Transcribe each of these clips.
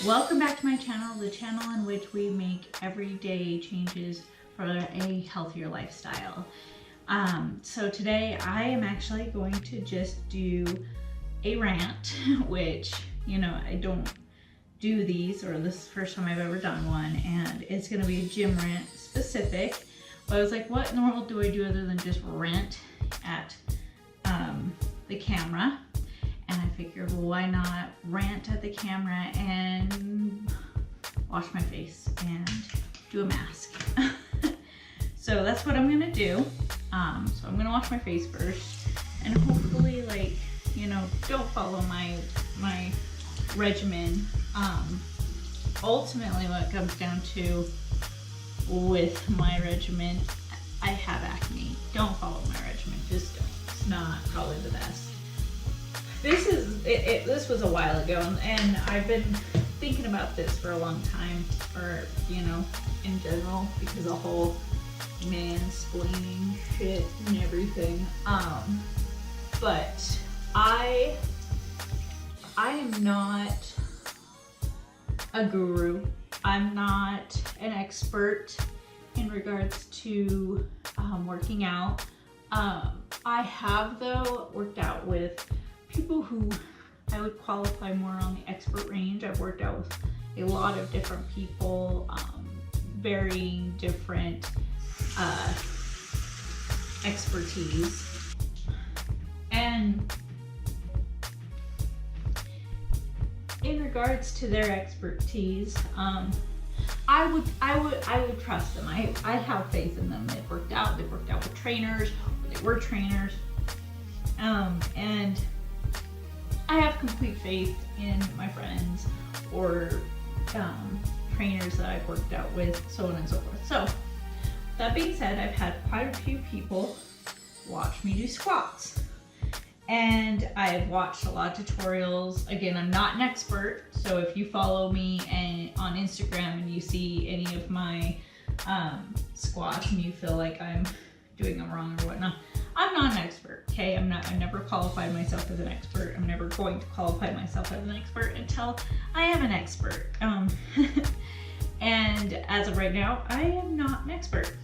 Welcome back to my channel, the channel in which we make everyday changes for a healthier lifestyle. So today I am actually going to just do a rant, which, you know, I don't do these, or this is the first time I've ever done one, and it's going to be a gym rant specific. But I was like, what in the world do I do other than just rant at the camera? And I figured, well, why not rant at the camera and wash my face and do a mask? So that's what I'm gonna do. So I'm gonna wash my face first, and hopefully, like, you know, don't follow my regimen. Ultimately, what it comes down to with my regimen, I have acne. Don't follow my regimen. Just don't. It's not probably the best. This was a while ago, and I've been thinking about this for a long time, or, you know, in general, because the whole mansplaining shit and everything. But I am not a guru. I'm not an expert in regards to working out. I have, though, worked out with people who I would qualify more on the expert range. I've worked out with a lot of different people, varying different expertise. And in regards to their expertise, I would trust them. I have faith in them. They've worked out with trainers, or they were trainers, and I have complete faith in my friends or trainers that I've worked out with, so on and so forth. So that being said, I've had quite a few people watch me do squats, and I've watched a lot of tutorials. Again, I'm not an expert, so if you follow me on Instagram and you see any of my squats and you feel like I'm doing them wrong or whatnot, I'm not an expert, okay? I've never qualified myself as an expert. I'm never going to qualify myself as an expert until I am an expert. And as of right now, I am not an expert.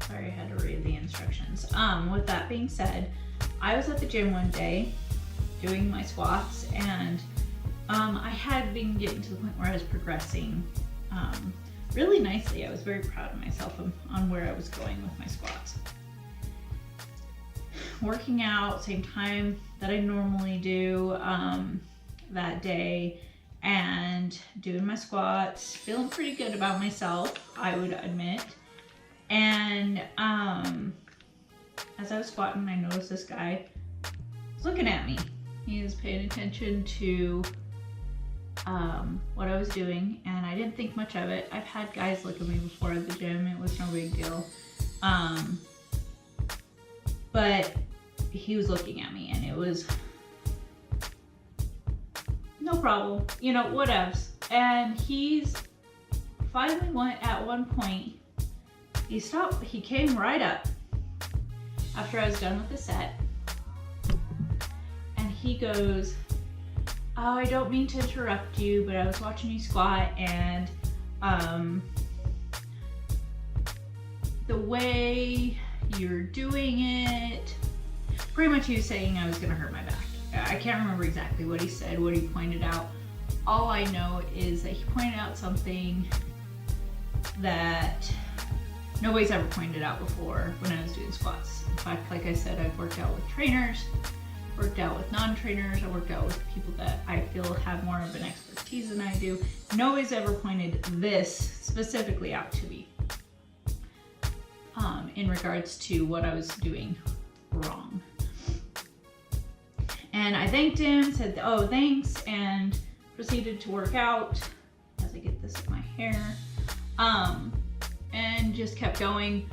Sorry, I had to read the instructions. With that being said, I was at the gym one day doing my squats, and I had been getting to the point where I was progressing really nicely. I was very proud of myself on where I was going with my squats. Working out same time that I normally do that day, and doing my squats, feeling pretty good about myself, I would admit. And as I was squatting, I noticed this guy was looking at me. He was paying attention to what I was doing, and I didn't think much of it. I've had guys look at me before at the gym. It was no big deal. But he was looking at me, and it was no problem, you know, whatevs. And he's finally at one point, he stopped. He came right up after I was done with the set, and he goes, "Oh, I don't mean to interrupt you, but I was watching you squat, and the way you're doing it," pretty much he was saying I was gonna hurt my back. I can't remember exactly what he said, what he pointed out. All I know is that he pointed out something that nobody's ever pointed out before when I was doing squats. In fact, like I said, I've worked out with trainers, worked out with non-trainers, I worked out with people that I feel have more of an expertise than I do. Nobody's ever pointed this specifically out to me in regards to what I was doing wrong. And I thanked him, said, "Oh, thanks," and proceeded to work out as I get this in my hair, and just kept going.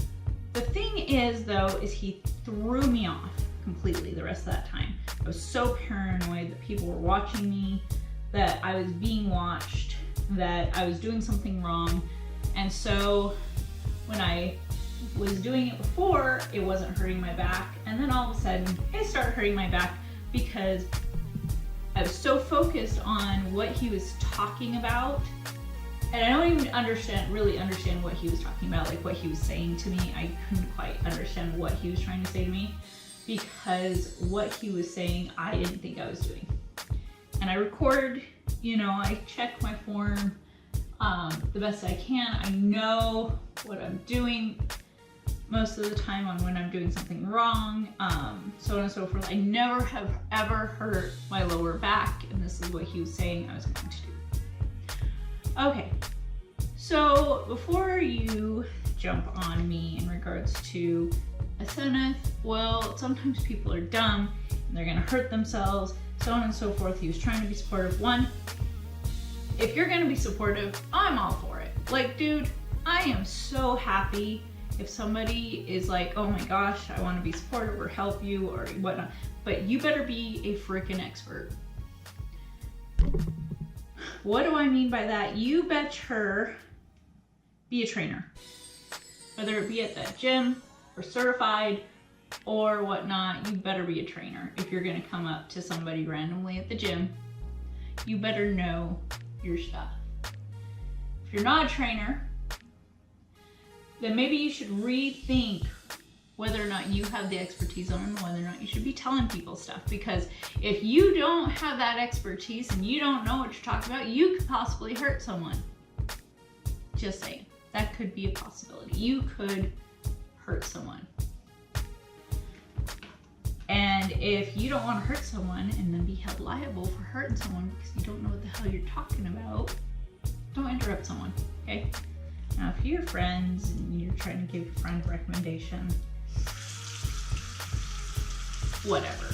The thing is, though, is he threw me off completely the rest of that time. I was so paranoid that people were watching me, that I was being watched, that I was doing something wrong. And so when I was doing it before, it wasn't hurting my back, and then all of a sudden it started hurting my back because I was so focused on what he was talking about, and I don't even really understand what he was talking about, like what he was saying to me. I couldn't quite understand what he was trying to say to me, because what he was saying, I didn't think I was doing. And I record, I check my form the best I can. I know what I'm doing most of the time on when I'm doing something wrong, so on and so forth. I never have ever hurt my lower back, and this is what he was saying I was going to do. Okay, so before you jump on me in regards to SNS, well, sometimes people are dumb and they're gonna hurt themselves, so on and so forth. He was trying to be supportive. One, if you're gonna be supportive, I'm all for it. Like, dude, I am so happy if somebody is like, oh my gosh, I want to be supportive or help you or whatnot, but you better be a freaking expert. What do I mean by that? You better be a trainer, whether it be at that gym or certified or whatnot. You better be a trainer. If you're going to come up to somebody randomly at the gym, you better know your stuff. If you're not a trainer, then maybe you should rethink whether or not you have the expertise on it, and whether or not you should be telling people stuff. Because if you don't have that expertise and you don't know what you're talking about, you could possibly hurt someone. Just saying. That could be a possibility. You could hurt someone. And if you don't want to hurt someone and then be held liable for hurting someone because you don't know what the hell you're talking about, don't interrupt someone, okay? Now, if you're friends and you're trying to give your friend a recommendation, whatever,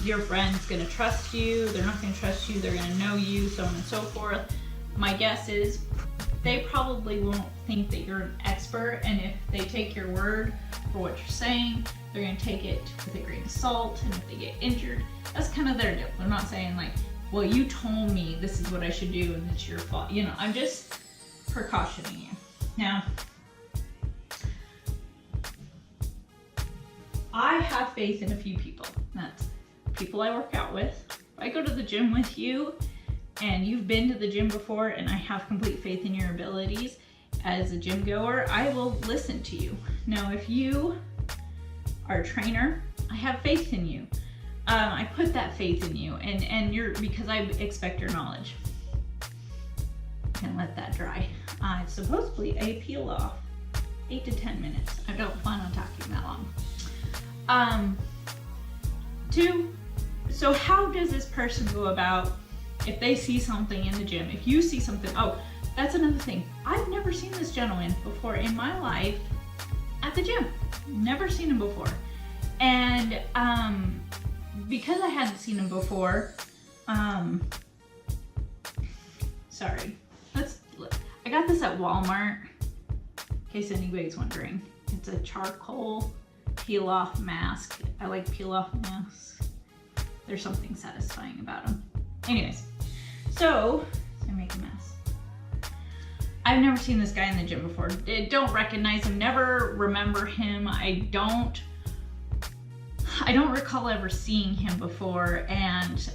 your friend's gonna trust you, they're not gonna trust you, they're gonna know you, so on and so forth. My guess is they probably won't think that you're an expert, and if they take your word for what you're saying, they're gonna take it with a grain of salt, and if they get injured, that's kind of their deal. They're not saying like, well, you told me this is what I should do and it's your fault. I'm just precautioning you. Now, I have faith in a few people. That's people I work out with. If I go to the gym with you and you've been to the gym before and I have complete faith in your abilities as a gym goer, I will listen to you. Now, if you are a trainer, I have faith in you. I put that faith in you, and because I expect your knowledge. Can let that dry. Supposedly a peel off 8 to 10 minutes. I don't plan on talking that long. 2, so how does this person go about if they see something in the gym? If you see something, oh, that's another thing. I've never seen this gentleman before in my life at the gym. Never seen him before. And because I hadn't seen him before, sorry. I got this at Walmart, in case anybody's wondering. It's a charcoal peel-off mask. I like peel-off masks. There's something satisfying about them. Anyways, so I make a mess. I've never seen this guy in the gym before. Don't recognize him, never remember him. I don't recall ever seeing him before, and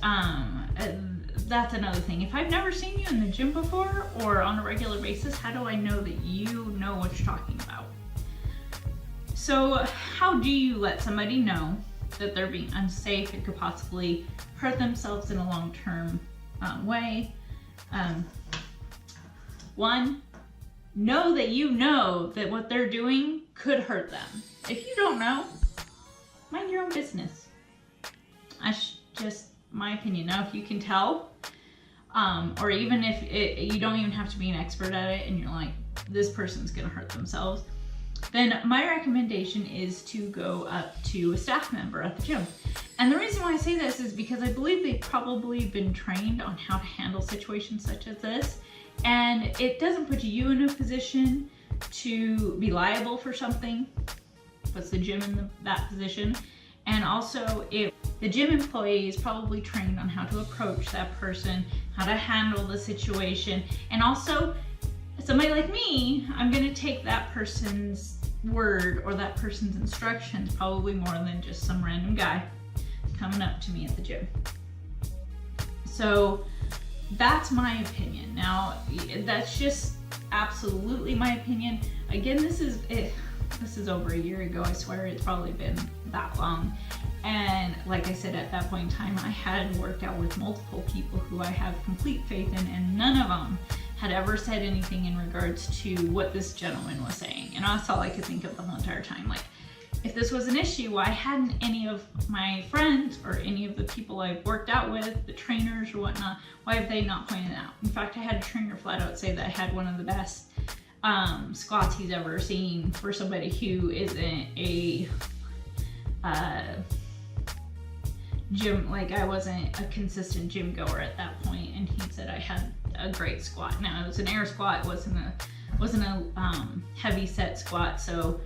that's another thing. If I've never seen you in the gym before or on a regular basis, how do I know that you know what you're talking about? So how do you let somebody know that they're being unsafe and could possibly hurt themselves in a long-term way? 1, know that you know that what they're doing could hurt them. If you don't know, mind your own business. That's just my opinion. Now, if you can tell, or even if you don't even have to be an expert at it and you're like, this person's gonna hurt themselves, then my recommendation is to go up to a staff member at the gym. And the reason why I say this is because I believe they've probably been trained on how to handle situations such as this, and it doesn't put you in a position to be liable for something, puts the gym in that position. And also, if the gym employee is probably trained on how to approach that person, how to handle the situation, and also somebody like me, I'm gonna take that person's word or that person's instructions probably more than just some random guy coming up to me at the gym. So that's my opinion. Now, that's just absolutely my opinion. Again, this is over a year ago. I swear it's probably been that long. And like I said, at that point in time, I had worked out with multiple people who I have complete faith in, and none of them had ever said anything in regards to what this gentleman was saying. And that's all I could think of the whole entire time. Like, if this was an issue, why hadn't any of my friends or any of the people I've worked out with, the trainers or whatnot, why have they not pointed it out? In fact, I had a trainer flat out say that I had one of the best squats he's ever seen for somebody who isn't a gym, like I wasn't a consistent gym goer at that point, and he said I had a great squat. Now, it was an air squat, it wasn't a heavy set squat, so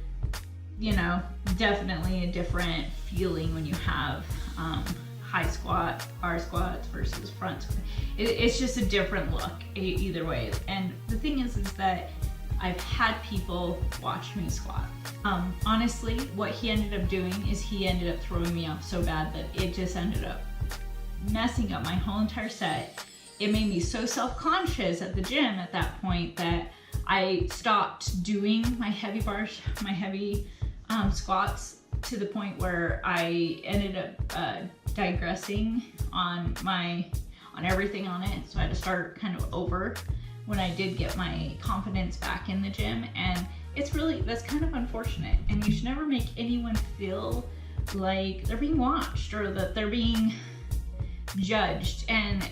you know, definitely a different feeling when you have high squat, R squats versus front squat. It's just a different look either way. And the thing is that I've had people watch me squat. Honestly, what he ended up doing is he ended up throwing me off so bad that it just ended up messing up my whole entire set. It made me so self-conscious at the gym at that point that I stopped doing my heavy bars, my heavy squats, to the point where I ended up digressing on everything on it. So I had to start kind of over when I did get my confidence back in the gym, and that's kind of unfortunate. And you should never make anyone feel like they're being watched or that they're being judged. And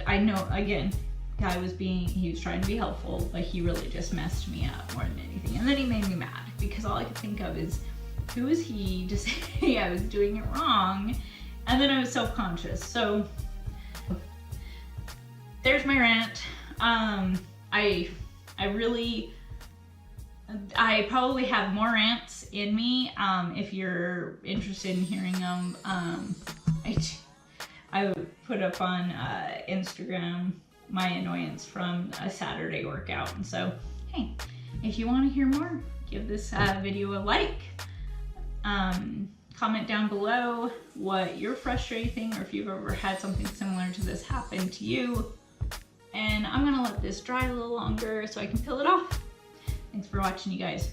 I know, again, he was trying to be helpful, but he really just messed me up more than anything. And then he made me mad because all I could think of is, who is he to say I was doing it wrong? And then I was self-conscious. So there's my rant. I probably have more rants in me. If you're interested in hearing them, I would put up on Instagram my annoyance from a Saturday workout. And so, hey, if you want to hear more, give this video a like. Comment down below what you're frustrating, or if you've ever had something similar to this happen to you. And I'm gonna let this dry a little longer so I can peel it off. Thanks for watching, you guys.